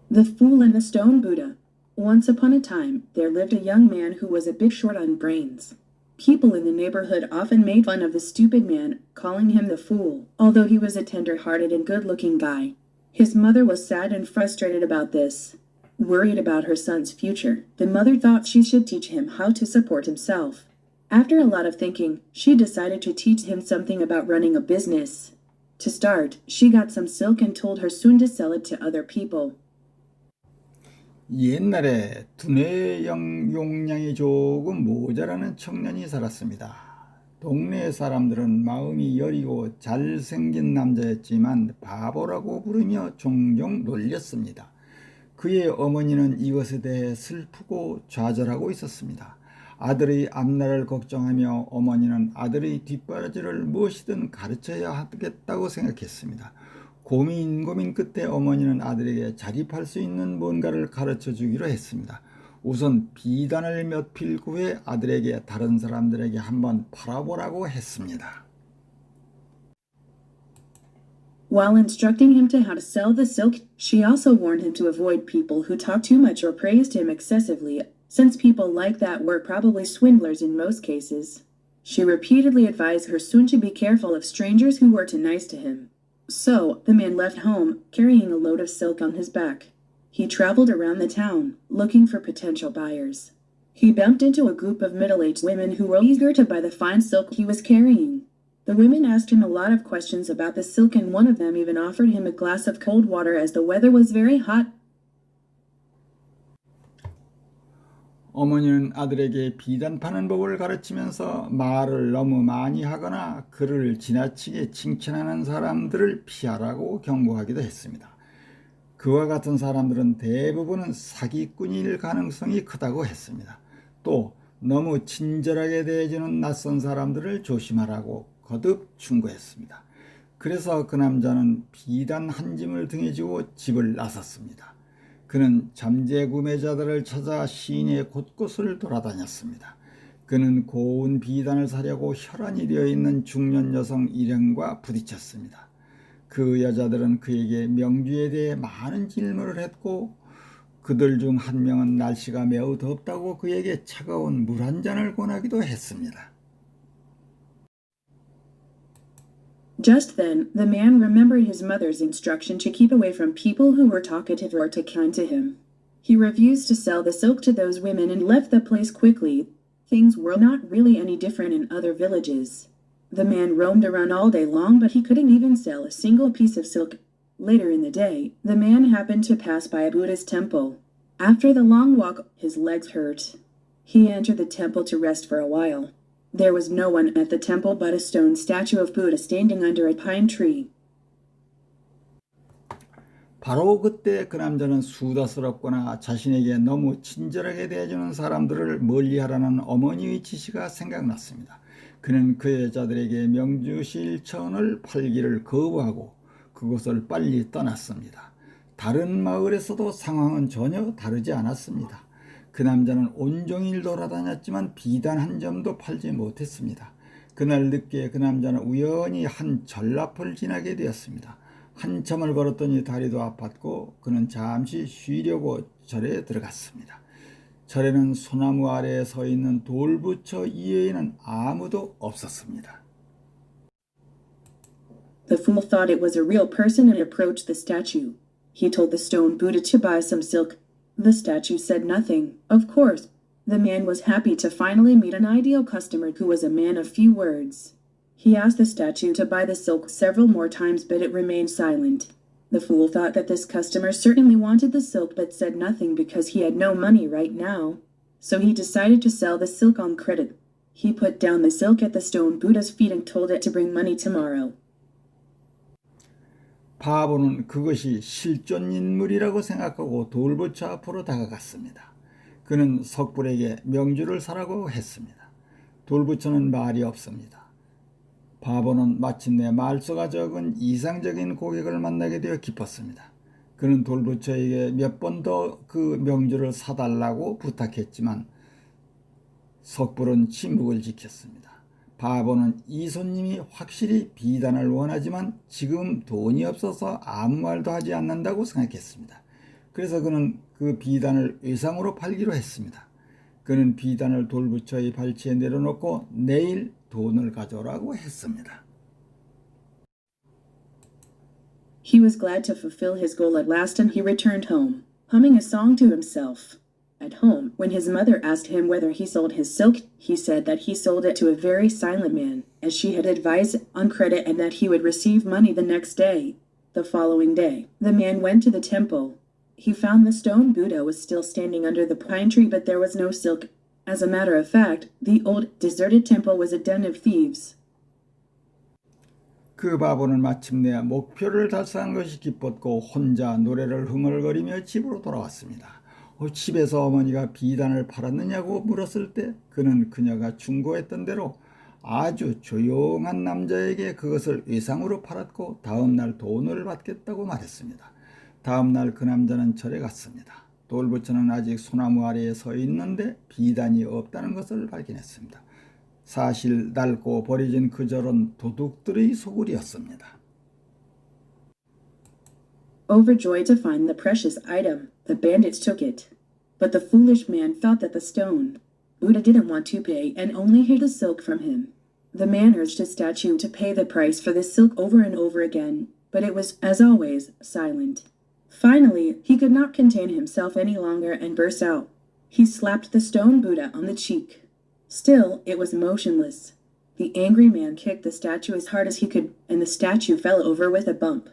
The Fool and the Stone Buddha. Once upon a time, there lived a young man who was a bit short on brains. People in the neighborhood often made fun of the stupid man, calling him the fool, although he was a tender-hearted and good-looking guy. His mother was sad and frustrated about this. Worried about her son's future, the mother thought she should teach him how to support himself. After a lot of thinking, she decided to teach him something about running a business. To start, she got some silk and told her son to sell it to other people. 옛날에 두뇌 용량이 조금 모자라는 청년이 살았습니다. 동네 사람들은 마음이 여리고 잘생긴 남자였지만 바보라고 부르며 종종 놀렸습니다. 그의 어머니는 이것에 대해 슬프고 좌절하고 있었습니다. 아들의 앞날을 걱정하며 어머니는 아들의 뒷바라지를 무엇이든 가르쳐야 하겠다고 생각했습니다. 고민 끝에 어머니는 아들에게 자립할 수 있는 뭔가를 가르쳐 주기로 했습니다. 우선 비단을 몇 필 구해 아들에게 다른 사람들에게 한번 팔아보라고 했습니다. While instructing him to how to sell the silk, she also warned him to avoid people who talked too much or praised him excessively, since people like that were probably swindlers in most cases. She repeatedly advised her son to be careful of strangers who were too nice to him. So, the man left home, carrying a load of silk on his back. He traveled around the town, looking for potential buyers. He bumped into a group of middle-aged women who were eager to buy the fine silk he was carrying. The women asked him a lot of questions about the silk, and one of them even offered him a glass of cold water as the weather was very hot. 어머니는 아들에게 비단 파는 법을 가르치면서 말을 너무 많이 하거나 그를 지나치게 칭찬하는 사람들을 피하라고 경고하기도 했습니다. 그와 같은 사람들은 대부분은 사기꾼일 가능성이 크다고 했습니다. 또 너무 친절하게 대해주는 낯선 사람들을 조심하라고 거듭 충고했습니다. 그래서 그 남자는 비단 한 짐을 등에 지고 집을 나섰습니다. 그는 잠재 구매자들을 찾아 시내 곳곳을 돌아다녔습니다. 그는 고운 비단을 사려고 혈안이 되어 있는 중년 여성 일행과 부딪혔습니다. 그 여자들은 그에게 명주에 대해 많은 질문을 했고 그들 중 한 명은 날씨가 매우 덥다고 그에게 차가운 물 한 잔을 권하기도 했습니다. Just then, the man remembered his mother's instruction to keep away from people who were talkative or too kind to him. He refused to sell the silk to those women and left the place quickly. Things were not really any different in other villages. The man roamed around all day long, but he couldn't even sell a single piece of silk. Later in the day, the man happened to pass by a Buddhist temple. After the long walk, his legs hurt. He entered the temple to rest for a while. There was no one at the temple but a stone statue of Buddha standing under a pine tree. 바로 그때 그 남자는 수다스럽거나 자신에게 너무 친절하게 대해주는 사람들을 멀리하라는 어머니의 지시가 생각났습니다. 그는 그 여자들에게 명주실천을 팔기를 거부하고 그곳을 빨리 떠났습니다. 다른 마을에서도 상황은 전혀 다르지 않았습니다. 그 남자는 온종일 돌아다녔지만 비단 한 점도 팔지 못했습니다. 그날 늦게 그 남자는 우연히 한 전라포를 지나게 되었습니다. 한참을 걸었더니 다리도 아팠고 그는 잠시 쉬려고 절에 들어갔습니다. 절에는 소나무 아래에 서 있는 돌부처 이외에는 아무도 없었습니다. The fool thought it was a real person and approached the statue. He told the stone Buddha to buy some silk. The statue said nothing. Of course, the man was happy to finally meet an ideal customer who was a man of few words. He asked the statue to buy the silk several more times, but it remained silent. The fool thought that this customer certainly wanted the silk but said nothing because he had no money right now. So he decided to sell the silk on credit. He put down the silk at the stone Buddha's feet and told it to bring money tomorrow. 바보는 그것이 실존 인물이라고 생각하고 돌부처 앞으로 다가갔습니다. 그는 석불에게 명주를 사라고 했습니다. 돌부처는 말이 없습니다. 바보는 마침내 말수가 적은 이상적인 고객을 만나게 되어 기뻤습니다. 그는 돌부처에게 몇 번 더 그 명주를 사달라고 부탁했지만 석불은 침묵을 지켰습니다. 바보는 이 손님이 확실히 비단을 원하지만 지금 돈이 없어서 아무 말도 하지 않는다고 생각했습니다. 그래서 그는 그 비단을 외상으로 팔기로 했습니다. 그는 비단을 돌부처의 발치에 내려놓고 내일 돈을 가져오라고 했습니다. He was glad to fulfill his goal at last and he returned home, humming a song to himself. At home, when his mother asked him whether he sold his silk, he said that he sold it to a very silent man, as she had advised, on credit, and that he would receive money the next day. The following day, the man went to the temple. He found the stone Buddha was still standing under the pine tree, but there was no silk. As a matter of fact, the old, deserted temple was a den of thieves. 그 바보는 마침내 목표를 달성한 것이 기뻤고 혼자 노래를 흥얼거리며 집으로 돌아왔습니다. 집에서 어머니가 비단을 팔았느냐고 물었을 때 그는 그녀가 충고했던 대로 아주 조용한 남자에게 그것을 외상으로 팔았고 다음날 돈을 받겠다고 말했습니다. 다음날 그 남자는 절에 갔습니다. 돌부처는 아직 소나무 아래에 서 있는데 비단이 없다는 것을 발견했습니다. 사실 낡고 버려진 그 절은 도둑들의 소굴이었습니다. Overjoyed to find the precious item, the bandits took it. But the foolish man thought that the stone Buddha didn't want to pay and only hid the silk from him. The man urged his statue to pay the price for the silk over and over again, but it was, as always, silent. Finally, he could not contain himself any longer and burst out. He slapped the stone Buddha on the cheek. Still, it was motionless. The angry man kicked the statue as hard as he could, and the statue fell over with a bump.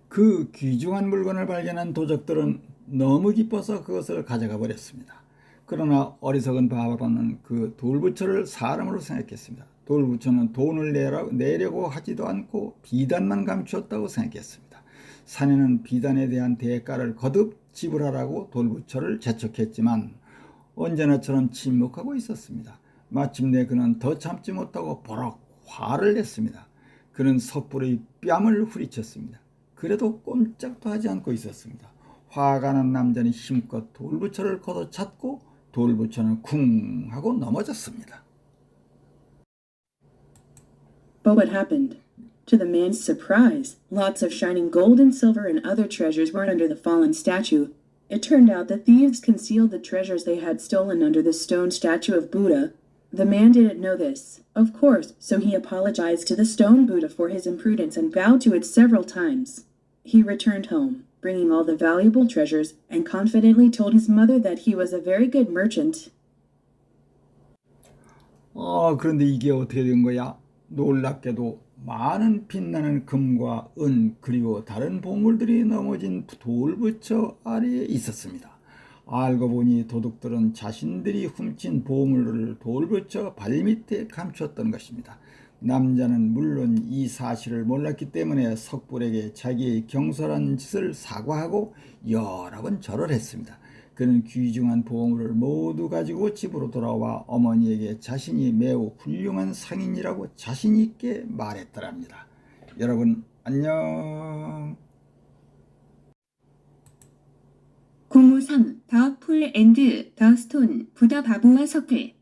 그 귀중한 물건을 발견한 도적들은 너무 기뻐서 그것을 가져가 버렸습니다. 그러나 어리석은 바보는 그 돌부처를 사람으로 생각했습니다. 돌부처는 돈을 내려고 하지도 않고 비단만 감추었다고 생각했습니다. 사내는 비단에 대한 대가를 거듭 지불하라고 돌부처를 재촉했지만 언제나처럼 침묵하고 있었습니다. 마침내 그는 더 참지 못하고 버럭 화를 냈습니다. 그는 석불의 뺨을 후리쳤습니다. 그래도 꼼짝도 하지 않고 있었습니다. 화가 난 남자는 힘껏 돌부처를 걷어찼고 돌부처는 쿵 하고 넘어졌습니다. But what happened? To the man's surprise, lots of shining gold and silver and other treasures were under the fallen statue. It turned out the thieves concealed the treasures they had stolen under the stone statue of Buddha. The man didn't know this, of course, so he apologized to the stone Buddha for his imprudence and bowed to it several times. He returned home, bringing all the valuable treasures, and confidently told his mother that he was a very good merchant. 그런데 이게 어떻게 된 거야? 놀랍게도 많은 빛나는 금과 은 그리고 다른 보물들이 넘어진 돌부처 아래에 있었습니다. 알고 보니 도둑들은 자신들이 훔친 보물을 돌부처 발밑에 감추었던 것입니다. 남자는 물론 이 사실을 몰랐기 때문에 석불에게 자기의 경솔한 짓을 사과하고 여러 번 절을 했습니다. 그는 귀중한 보물을 모두 가지고 집으로 돌아와 어머니에게 자신이 매우 훌륭한 상인이라고 자신 있게 말했더랍니다. 여러분 안녕. 053 더 풀 앤드 더 스톤 부다 바보와 석불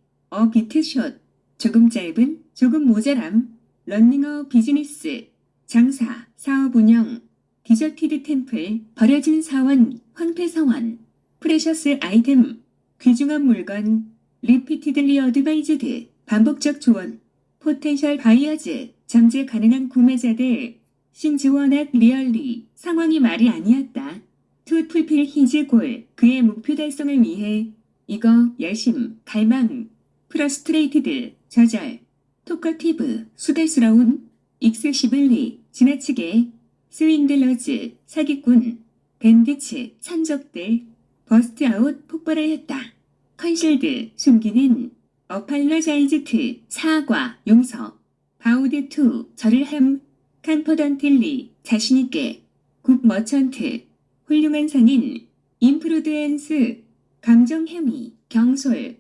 비트숏 조금 짧은 조금 모자람 런닝어 비즈니스 장사 사업 운영 디저티드 템플 버려진 사원 황폐 사원 프레셔스 아이템 귀중한 물건 리피티들리 어드바이즈드 반복적 조언 포텐셜 바이어즈 잠재 가능한 구매자들 신지원한 리얼리 상황이 말이 아니었다. 투 풀필 히즈 골 그의 목표 달성을 위해 이거 열심 갈망 프러스트레이티드 저절 토커티브 수달스러운 익세시블리 지나치게 스윈들러즈 사기꾼 밴디츠 산적들 버스트아웃 폭발하였다. 컨실드 숨기는 어팔러자이즈트 사과 용서 바우드 투 절을 함 칸퍼던틸리 자신있게 굿 머천트 훌륭한 상인 임프루드엔스 감정 해미 경솔